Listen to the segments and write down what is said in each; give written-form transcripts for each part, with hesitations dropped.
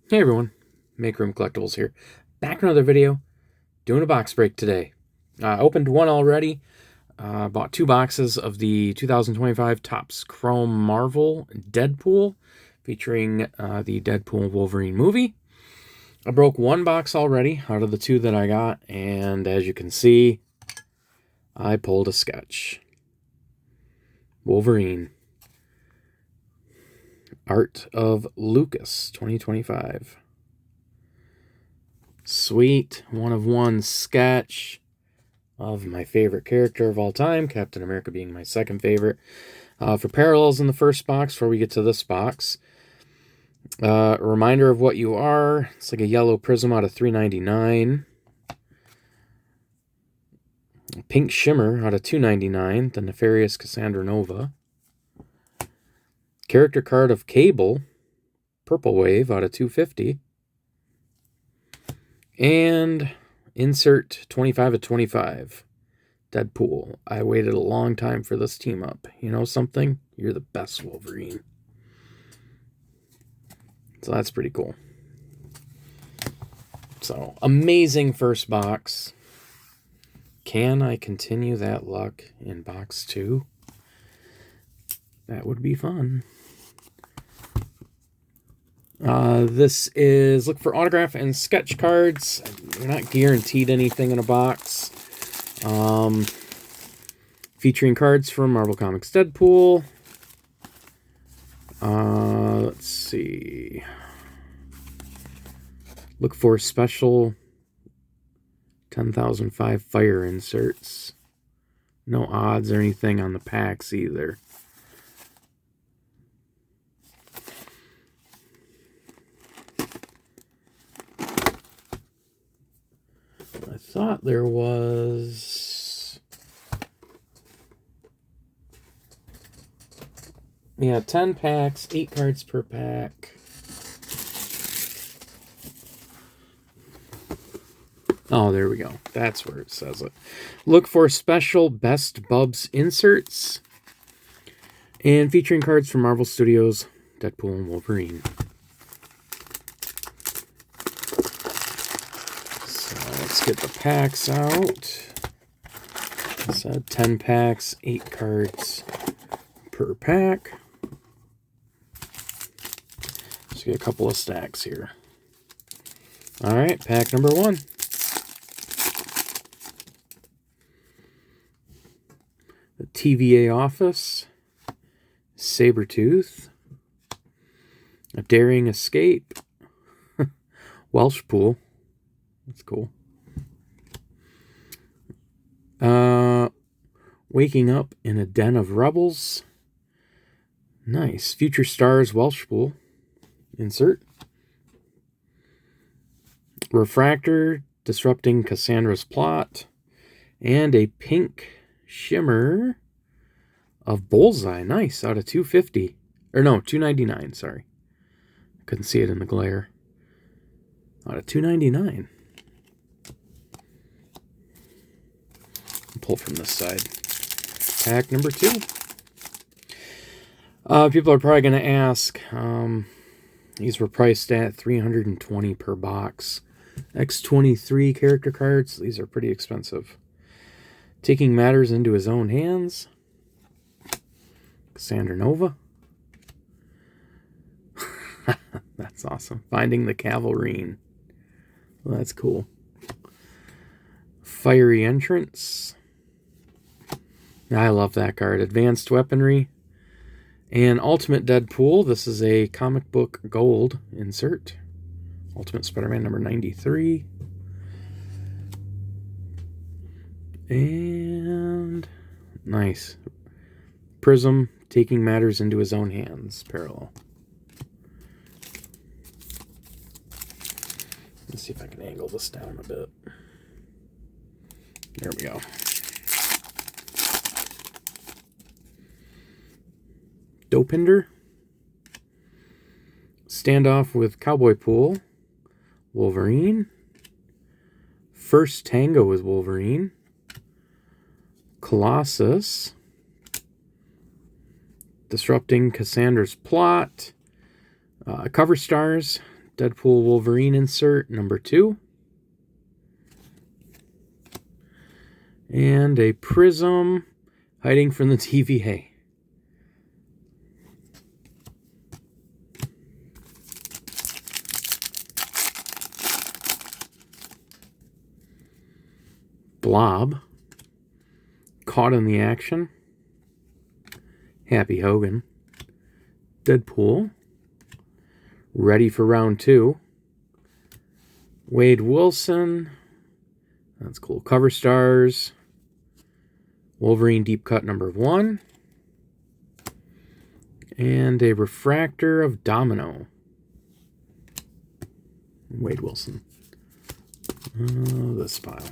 Hey everyone, Make Room Collectibles here. Back in another video, doing a box break today. I opened one already, bought 2 boxes of the 2025 Topps Chrome Marvel Deadpool, featuring the Deadpool Wolverine movie. I broke 1 box already out of the 2 that I got, and as you can see, I pulled a sketch. Wolverine. Art of Lucas, 2025. Sweet, 1-of-1 sketch of my favorite character of all time, Captain America being my second favorite. For parallels in the first box, before we get to this box, a reminder of what you are. It's like a yellow prism out of $3.99. Pink shimmer out of $2.99. The nefarious Cassandra Nova. Character card of Cable, purple wave out of $2.50. And insert 25 of 25. Deadpool. I waited a long time for this team up. You know something? You're the best, Wolverine. So that's pretty cool. So, amazing first box. Can I continue that luck in box 2? That would be fun. This is look for autograph and sketch cards. You're not guaranteed anything in a box. Featuring cards from Marvel Comics Deadpool. Let's see. Look for special 10,005 fire inserts. No odds or anything on the packs either. I thought there was... Yeah, 10 packs, 8 cards per pack. Oh, there we go. That's where it says it. Look for special Best Bubs inserts. And featuring cards from Marvel Studios, Deadpool and Wolverine. Let's get the packs out. I said 10 packs, 8 cards per pack. Let's get a couple of stacks here. All right, pack number 1. The TVA Office, Sabretooth, A Daring Escape, Welsh Pool. That's cool. Waking Up in a Den of Rebels. Nice. Future Stars Welsh Pool. Insert. Refractor, Disrupting Cassandra's Plot. And a pink shimmer of Bullseye. Nice. Out of $2.50. Or no, $2.99. Sorry. Couldn't see it in the glare. Out of $2.99. Pull from this side. Pack number 2. People are probably going to ask. These were priced at $320 per box. X23 character cards. These are pretty expensive. Taking Matters into His Own Hands. Cassandra Nova. That's awesome. Finding the Cavalrine. Well, that's cool. Fiery Entrance. I love that card. Advanced Weaponry. And Ultimate Deadpool. This is a comic book gold insert. Ultimate Spider-Man number 93. And nice. Prism, Taking Matters into His Own Hands. Parallel. Let's see if I can angle this down a bit. There we go. Dopinder. Standoff with Cowboy Pool. Wolverine. First Tango with Wolverine. Colossus. Disrupting Cassandra's Plot. Cover Stars. Deadpool Wolverine insert number 2. And a Prism hiding from the TVA. Blob, caught in the action. Happy Hogan. Deadpool, ready for round 2. Wade Wilson, that's cool. Cover stars. Wolverine deep cut number 1. And a refractor of Domino. Wade Wilson. This pile.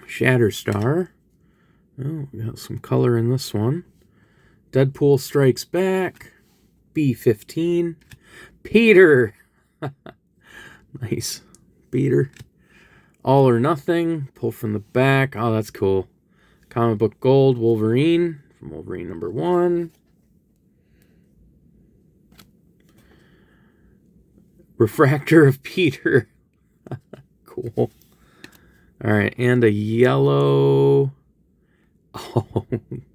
Shatterstar. Oh, we got some color in this one. Deadpool Strikes Back. B-15. Peter. Nice. Peter. All or Nothing. Pull from the back. Oh, that's cool. Comic Book Gold. Wolverine. From Wolverine number 1. Refractor of Peter. Cool. Alright, and a yellow... Oh,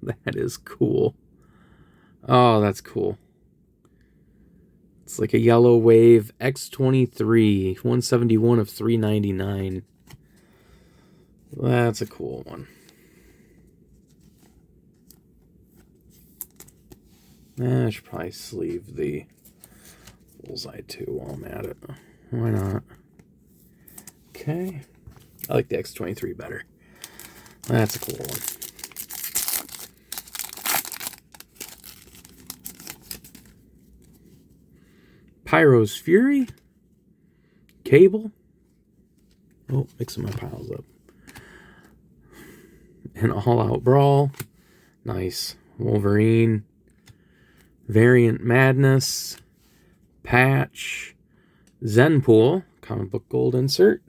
that is cool. Oh, that's cool. It's like a yellow wave X23, 171 of 399. That's a cool one. I should probably sleeve the Bullseye too while I'm at it. Why not? Okay. I like the X23 better. That's a cool one. Pyro's Fury. Cable. Oh, mixing my piles up. An All-Out Brawl. Nice. Wolverine. Variant Madness. Patch. Zenpool. Comic Book Gold insert.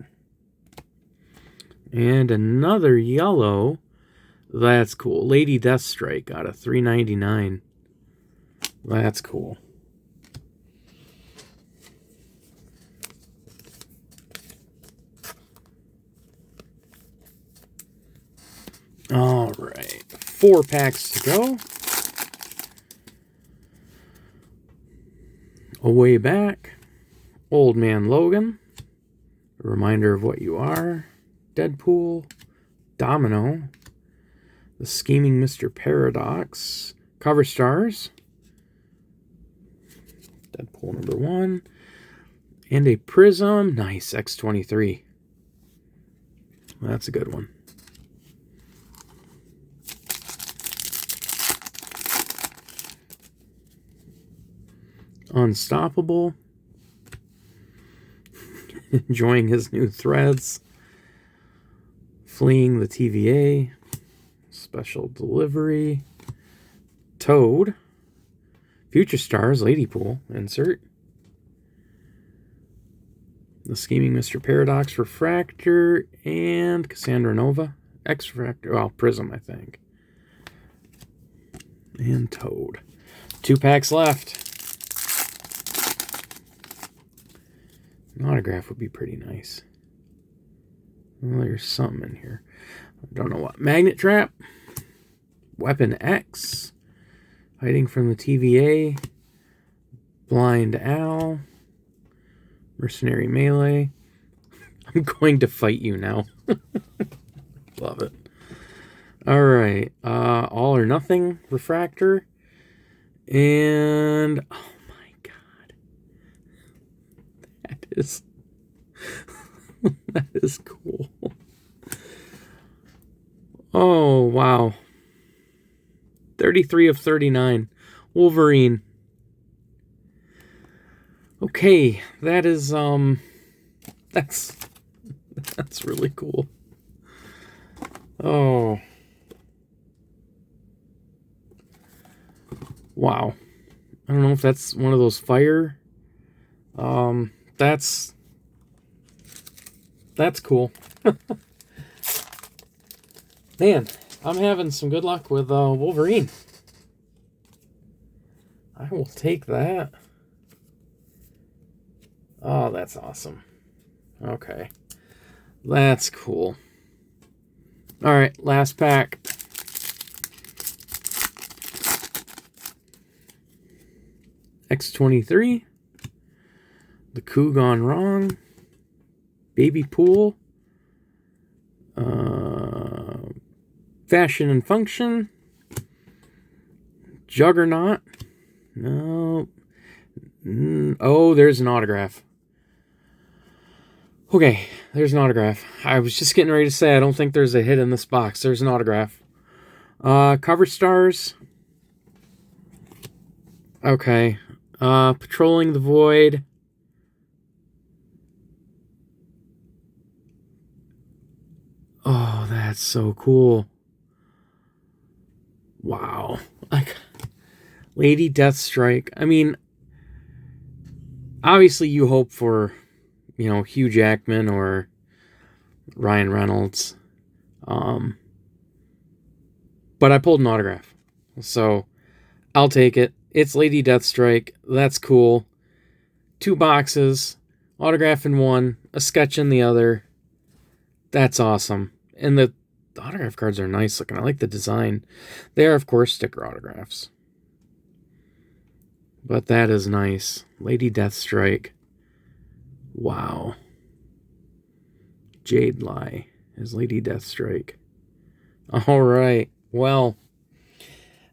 And another yellow. That's cool. Lady Deathstrike out of 399. That's cool. All right. 4 packs to go. A Way Back. Old Man Logan. A Reminder of What You Are. Deadpool, Domino, The Scheming Mr. Paradox, Cover Stars, Deadpool number 1, and a Prism, nice, X23. That's a good one. Unstoppable, enjoying his new threads. Fleeing the TVA. Special Delivery. Toad. Future Stars, Ladypool, insert. The Scheming Mr. Paradox, Refractor, and Cassandra Nova. X-Refractor, well, Prism, I think. And Toad. 2 packs left. An autograph would be pretty nice. Well, there's something in here. I don't know what. Magnet Trap. Weapon X. Hiding from the TVA. Blind Owl. Mercenary Melee. I'm going to fight you now. Love it. Alright. All or Nothing. Refractor. And... oh my god. That is... that is cool. Oh, wow. 33 of 39. Wolverine. Okay, that is, that's really cool. Oh. Wow. I don't know if that's one of those fire. That's cool. Man, I'm having some good luck with Wolverine. I will take that. Oh, that's awesome. Okay. That's cool. All right, last pack. X-23. The Coup Gone Wrong. Baby Pool. Fashion and Function. Juggernaut. No. Oh, there's an autograph. Okay, there's an autograph. I was just getting ready to say I don't think there's a hit in this box. There's an autograph. Cover stars. Okay. Patrolling the Void. Oh, that's so cool. Wow. Lady Deathstrike. I mean, obviously you hope for, you know, Hugh Jackman or Ryan Reynolds. But I pulled an autograph. So I'll take it. It's Lady Deathstrike. That's cool. 2 boxes. Autograph in one. A sketch in the other. That's awesome. And the autograph cards are nice looking. I like the design. They are, of course, sticker autographs. But that is nice. Lady Deathstrike. Wow. Jade Lie is Lady Deathstrike. All right. Well,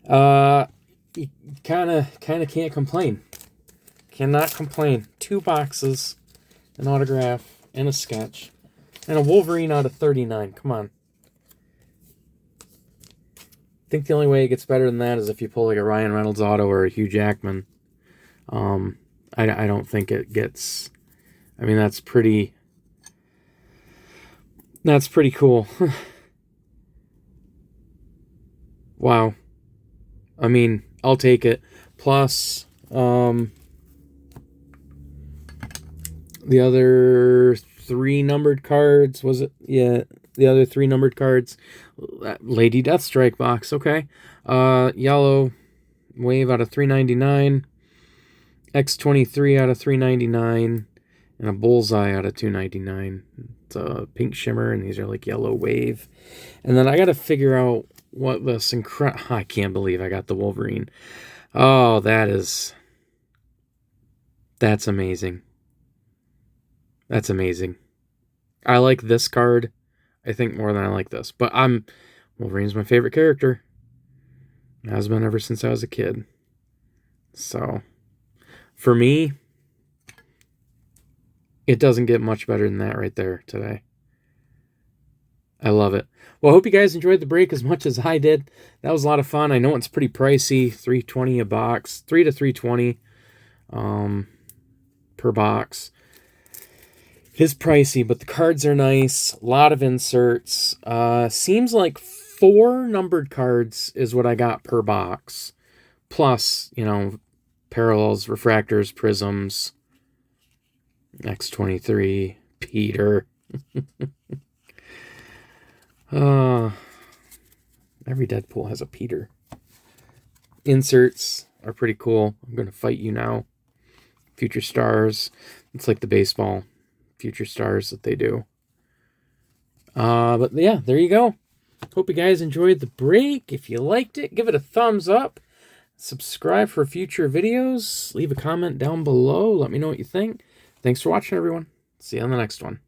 you kind of can't complain. Cannot complain. 2 boxes, an autograph, and a sketch. And a Wolverine out of 39. Come on. I think the only way it gets better than that is if you pull like a Ryan Reynolds auto or a Hugh Jackman. I don't think it gets... I mean, that's pretty cool. Wow. I mean, I'll take it. Plus, the other 3 numbered cards, was it? Yeah, the other 3 numbered cards. Lady Deathstrike box, okay. Yellow Wave out of 399. X-23 out of 399. And a Bullseye out of 299. It's a pink shimmer, and these are like yellow wave. And then I got to figure out what this I can't believe I got the Wolverine. Oh, that's amazing. That's amazing. I like this card, I think, more than I like this. But Wolverine's my favorite character. Has been ever since I was a kid. So, for me, it doesn't get much better than that right there today. I love it. Well, I hope you guys enjoyed the break as much as I did. That was a lot of fun. I know it's pretty pricey, $3.20 a box, $3 to $3.20 per box. It is pricey, but the cards are nice. A lot of inserts. Seems like 4 numbered cards is what I got per box. Plus, you know, parallels, refractors, prisms, X-23, Peter. Every Deadpool has a Peter. Inserts are pretty cool. I'm going to fight you now. Future Stars. It's like the baseball Future Stars that they do. But yeah, there you go. Hope you guys enjoyed the break. If you liked it, give it a thumbs up. Subscribe for future videos. Leave a comment down below. Let me know what you think. Thanks for watching, everyone. See you on the next one.